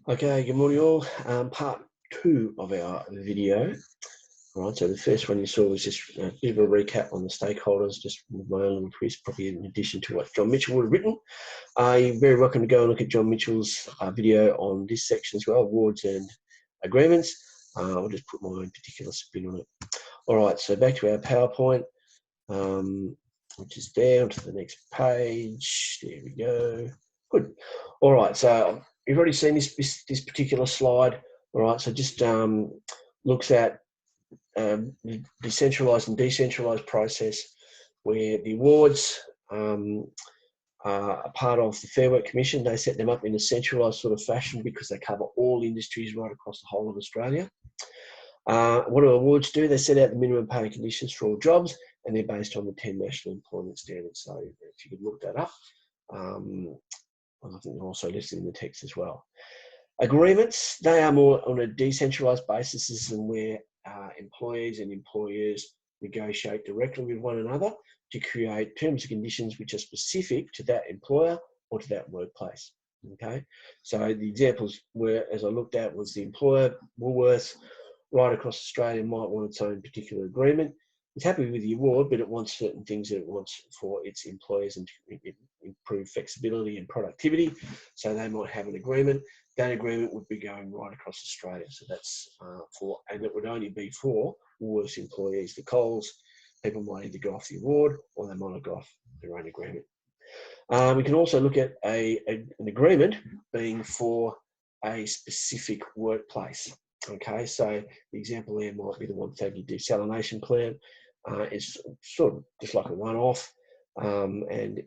Okay, good morning all. Part two of our video. All right, so the first one you saw was just a bit of a recap on the stakeholders, just with my own little twist, probably in addition to what John Mitchell would have written. You're very welcome to go and look at John Mitchell's video on this section as well, awards and agreements. I'll just put my own particular spin on it. All right, so back to our PowerPoint, which is down to the next page. There we go. Good. All right, so you've already seen this particular slide. All right, so just looks at the decentralised and decentralised process where the awards are a part of the Fair Work Commission. They set them up in a centralised sort of fashion because they cover all industries right across the whole of Australia. What do awards do? They set out the minimum pay conditions for all jobs, and they're based on the 10 national employment standards. So if you could look that up, I think they're also listed in the text as well. Agreements, they are more on a decentralised basis. This is where employees and employers negotiate directly with one another to create terms and conditions which are specific to that employer or to that workplace. Okay, so the examples were, as I looked at, was the employer, Woolworths, right across Australia might want its own particular agreement. It's happy with the award, but it wants certain things that it wants for its employees and to improve flexibility and productivity. So they might have an agreement. That agreement would be going right across Australia. So that's and it would only be for Woolworths employees. The Coles people might either go off the award or they might go off their own agreement. We can also look at an agreement being for a specific workplace. Okay, so the example there might be the Wonthaggi desalination plant. It's sort of just like a one-off, and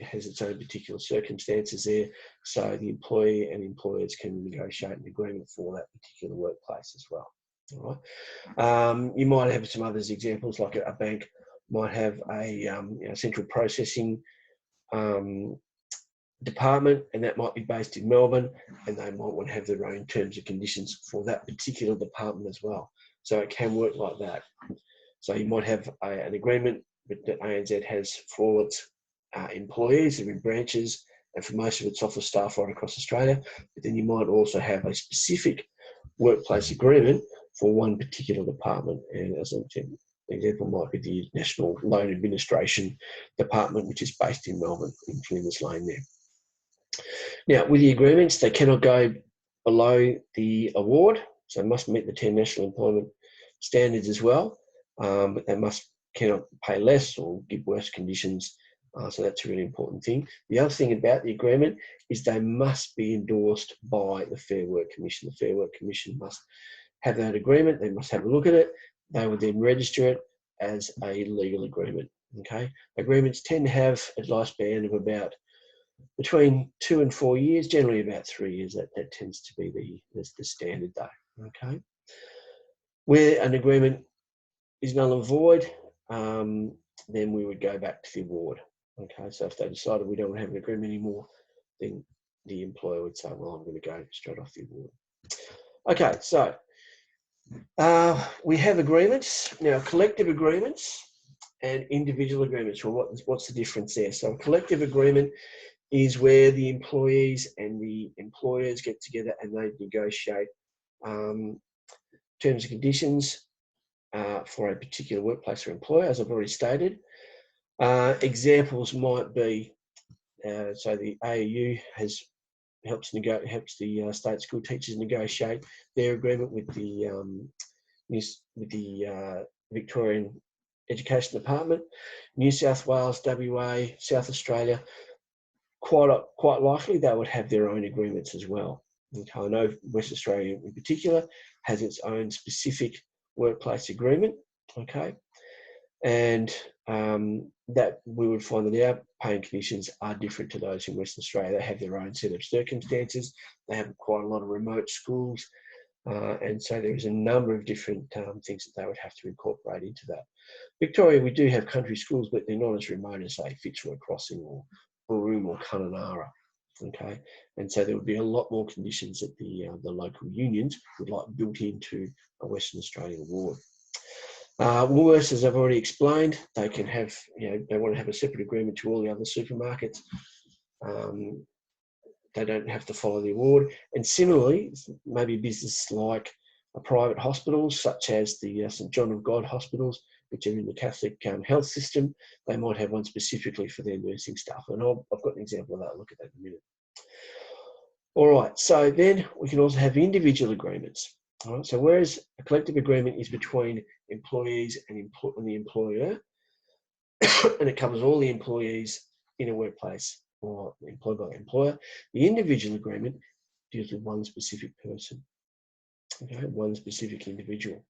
has its own particular circumstances there. So the employee and employers can negotiate an agreement for that particular workplace as well. All right. You might have some other examples, like a bank might have a central processing department, and that might be based in Melbourne, and they might want to have their own terms and conditions for that particular department as well. So it can work like that. So you might have an agreement that ANZ has for its employees that are in branches and for most of its office staff right across Australia, but then you might also have a specific workplace agreement for one particular department. And as I said, an example might be the National Loan Administration Department, which is based in Melbourne, in Flinders Lane there. Now, with the agreements, they cannot go below the award, so they must meet the 10 national employment standards as well, but they cannot pay less or give worse conditions, so that's a really important thing. The other thing about the agreement is they must be endorsed by the Fair Work Commission. The Fair Work Commission must have that agreement, they must have a look at it, they would then register it as a legal agreement. Okay, agreements tend to have a lifespan of about between 2 and 4 years, generally about 3 years. That tends to be the standard though. Okay, where an agreement is null and void, then we would go back to the award. Okay, so if they decided we don't want to have an agreement anymore, then the employer would say, well, I'm going to go straight off the award. Okay, so we have agreements. Now, collective agreements and individual agreements. Well, what's the difference there? So a collective agreement is where the employees and the employers get together and they negotiate terms and conditions for a particular workplace or employer, as I've already stated. Examples might be, so the AAU helps the state school teachers negotiate their agreement with the Victorian Education Department. New South Wales, WA, South Australia, quite likely they would have their own agreements as well. Okay, I know West Australia in particular has its own specific workplace agreement. Okay, and that we would find that our paying conditions are different to those in Western Australia. They have their own set of circumstances. They have quite a lot of remote schools, and so there is a number of different things that they would have to incorporate into that. Victoria, we do have country schools, but they're not as remote as, say, Fitzroy Crossing or Broome or Kununurra. Okay, and so there would be a lot more conditions that the local unions would like built into a Western Australian award. Woolworths, as I've already explained, they can have, they want to have a separate agreement to all the other supermarkets. they don't have to follow the award. And similarly, maybe a business like a private hospital, such as the St John of God hospitals, which are in the Catholic health system, they might have one specifically for their nursing staff. And I've got an example of that. I'll look at that in a minute. All right, so then we can also have individual agreements. All right, so whereas a collective agreement is between employees and the employer, and it covers all the employees in a workplace or employed by the employer, the individual agreement deals with one specific person, okay, one specific individual.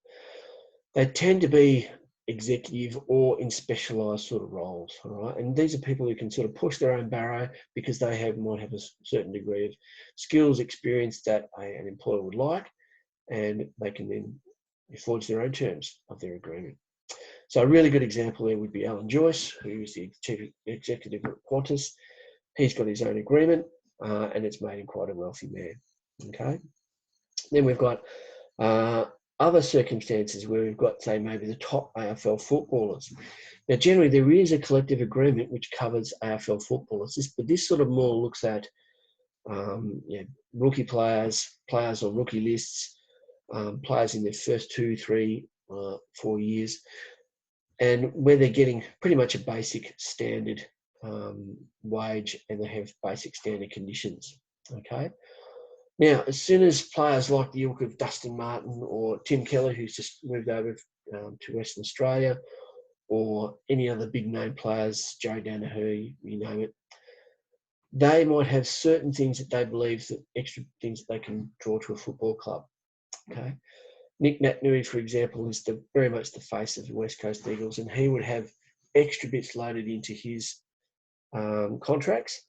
They tend to be executive or in specialised sort of roles, all right? And these are people who can sort of push their own barrow because they might have a certain degree of skills, experience that an employer would like, and they can then forge their own terms of their agreement. So a really good example there would be Alan Joyce, who is the chief executive at Qantas. He's got his own agreement, and it's made him quite a wealthy man, okay? Then we've got other circumstances where we've got, say, maybe the top AFL footballers. Now, generally, there is a collective agreement which covers AFL footballers, but this sort of more looks at rookie players, players on rookie lists, players in their first 2, 3, 4 years, and where they're getting pretty much a basic standard wage, and they have basic standard conditions, okay? Now, as soon as players like the ilk of Dustin Martin or Tim Keller, who's just moved over to Western Australia, or any other big name players, Joe Danaher, you name it, they might have certain things that they believe that extra things that they can draw to a football club, okay? Nick Naitanui, for example, is very much the face of the West Coast Eagles, and he would have extra bits loaded into his contracts.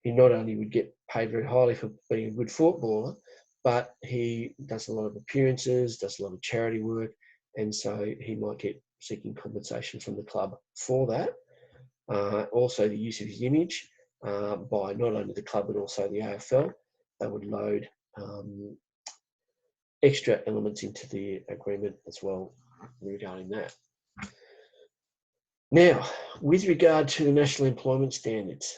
He not only would get paid very highly for being a good footballer, but he does a lot of appearances, does a lot of charity work, and so he might get seeking compensation from the club for that. Also, the use of his image by not only the club but also the AFL, they would load extra elements into the agreement as well regarding that. Now, with regard to the National Employment Standards,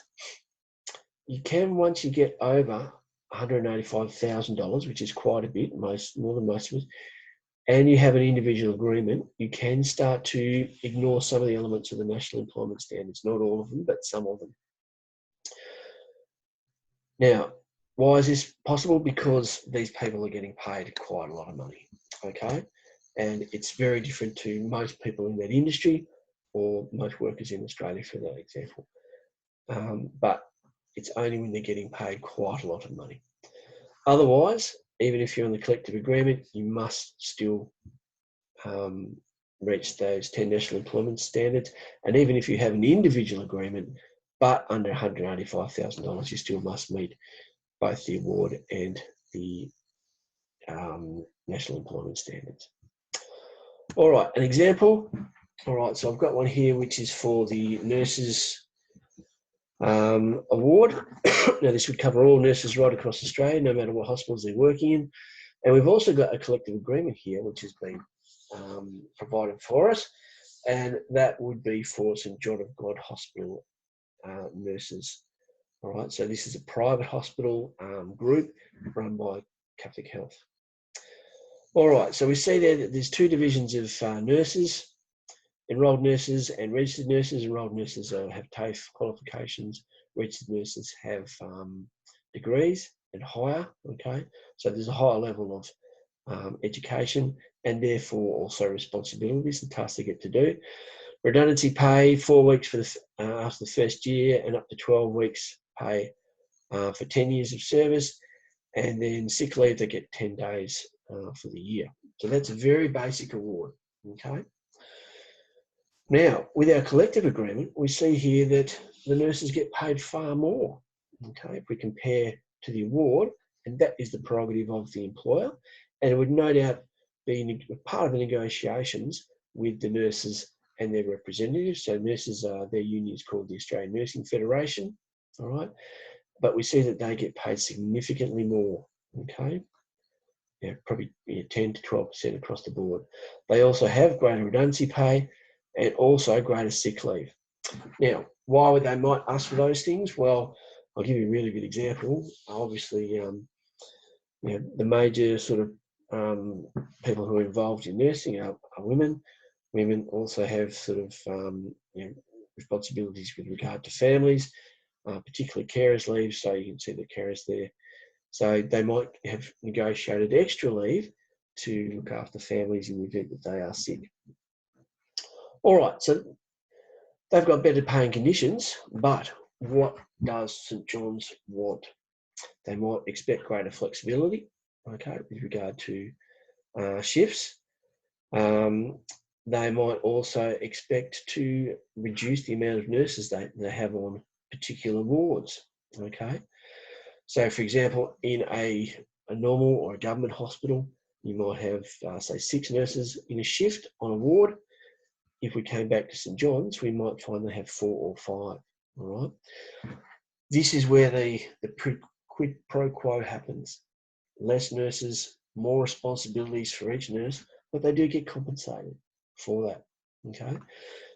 you can, once you get over $185,000, which is quite a bit, more than most of us, and you have an individual agreement, you can start to ignore some of the elements of the National Employment Standards, not all of them, but some of them. Now, why is this possible? Because these people are getting paid quite a lot of money, okay? And it's very different to most people in that industry or most workers in Australia, for that example. But it's only when they're getting paid quite a lot of money. Otherwise, even if you're on the collective agreement, you must still reach those 10 National Employment Standards. And even if you have an individual agreement, but under $185,000, you still must meet both the award and the National Employment Standards. All right, an example. All right, so I've got one here, which is for the nurses award. Now, this would cover all nurses right across Australia, no matter what hospitals they're working in. And we've also got a collective agreement here, which has been provided for us, and that would be for St John of God Hospital nurses. All right, so this is a private hospital group run by Catholic Health. All right, so we see there that there's two divisions of nurses, enrolled nurses and registered nurses. Enrolled nurses have TAFE qualifications. Registered nurses have degrees and higher, okay? So there's a higher level of education and therefore also responsibilities and tasks they get to do. Redundancy pay, 4 weeks for after the first year and up to 12 weeks pay for 10 years of service. And then sick leave, they get 10 days for the year. So that's a very basic award, okay? Now, with our collective agreement, we see here that the nurses get paid far more, okay, if we compare to the award, and that is the prerogative of the employer, and it would no doubt be part of the negotiations with the nurses and their representatives. So nurses, their union is called the Australian Nursing Federation, all right? But we see that they get paid significantly more, okay? Yeah, probably 10 to 12% across the board. They also have greater redundancy pay and also greater sick leave. Now, why would they might ask for those things? Well, I'll give you a really good example. Obviously, you know, the major sort of people who are involved in nursing are women. Women also have sort of you know, responsibilities with regard to families, particularly carers leave. So you can see the carers there. So they might have negotiated extra leave to look after families in the event that they are sick. All right, so they've got better paying conditions, but what does St John's want? They might expect greater flexibility, okay, with regard to shifts. They might also expect to reduce the amount of nurses they have on particular wards, okay. So, for example, in a normal or a government hospital, you might have, say, 6 nurses in a shift on a ward. If we came back to St John's, we might find they have 4 or 5, all right. This is where the quid pro quo happens. Less nurses, more responsibilities for each nurse, but they do get compensated for that, okay?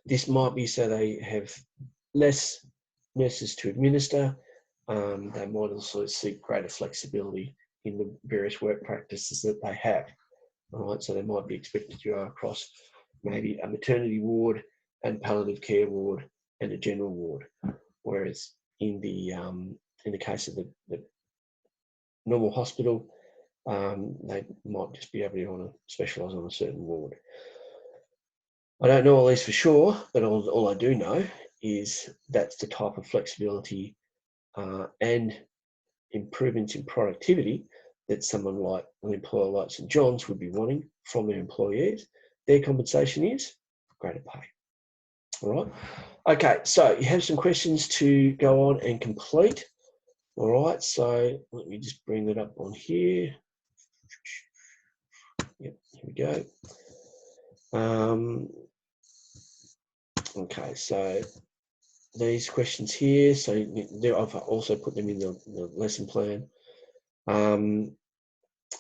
This might be so they have less nurses to administer. They might also seek greater flexibility in the various work practices that they have, all right? So they might be expected to go across maybe a maternity ward and palliative care ward and a general ward, whereas in the case of the normal hospital, they might just be able to specialise on a certain ward. I don't know all this for sure, but all I do know is that's the type of flexibility and improvements in productivity that someone like an employer like St John's would be wanting from their employees. Their compensation is greater pay. All right. Okay, so you have some questions to go on and complete. All right, so let me just bring that up on here. Yep, here we go. Okay, so these questions here, so I've also put them in the lesson plan.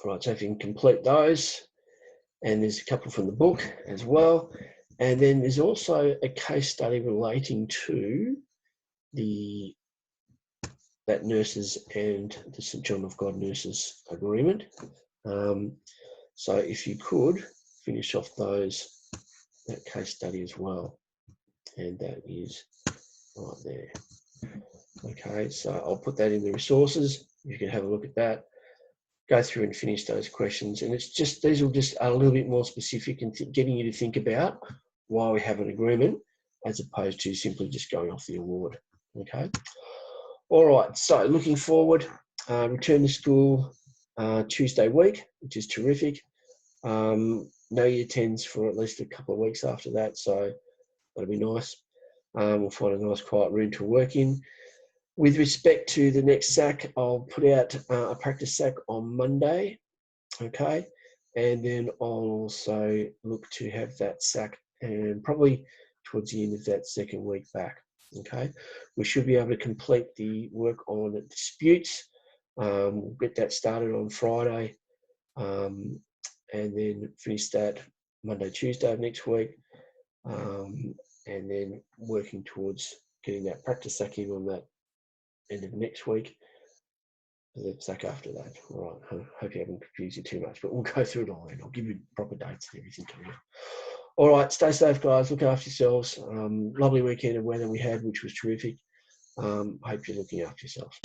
Right, so if you can complete those, and there's a couple from the book as well, and then there's also a case study relating to that nurses and the St John of God nurses agreement. So if you could finish off that case study as well, and that is right there. Okay, so I'll put that in the resources. You can have a look at that, go through and finish those questions. And it's just, these will just a little bit more specific and getting you to think about why we have an agreement as opposed to simply just going off the award. Okay. All right, so looking forward, return to school Tuesday week, which is terrific. No year 10s for at least a couple of weeks after that, so that'll be nice. We'll find a nice quiet room to work in. With respect to the next SAC, I'll put out a practice SAC on Monday, okay? And then I'll also look to have that SAC and probably towards the end of that second week back, okay? We should be able to complete the work on disputes. We'll get that started on Friday and then finish that Monday, Tuesday of next week. And then working towards getting that practice SAC in on that end of next week, the SAC after that. All right, I hope you haven't confused you too much, but we'll go through it all and I'll give you proper dates and everything coming up. All right, stay safe, guys. Look after yourselves. Lovely weekend of weather we had, which was terrific. Hope you're looking after yourselves.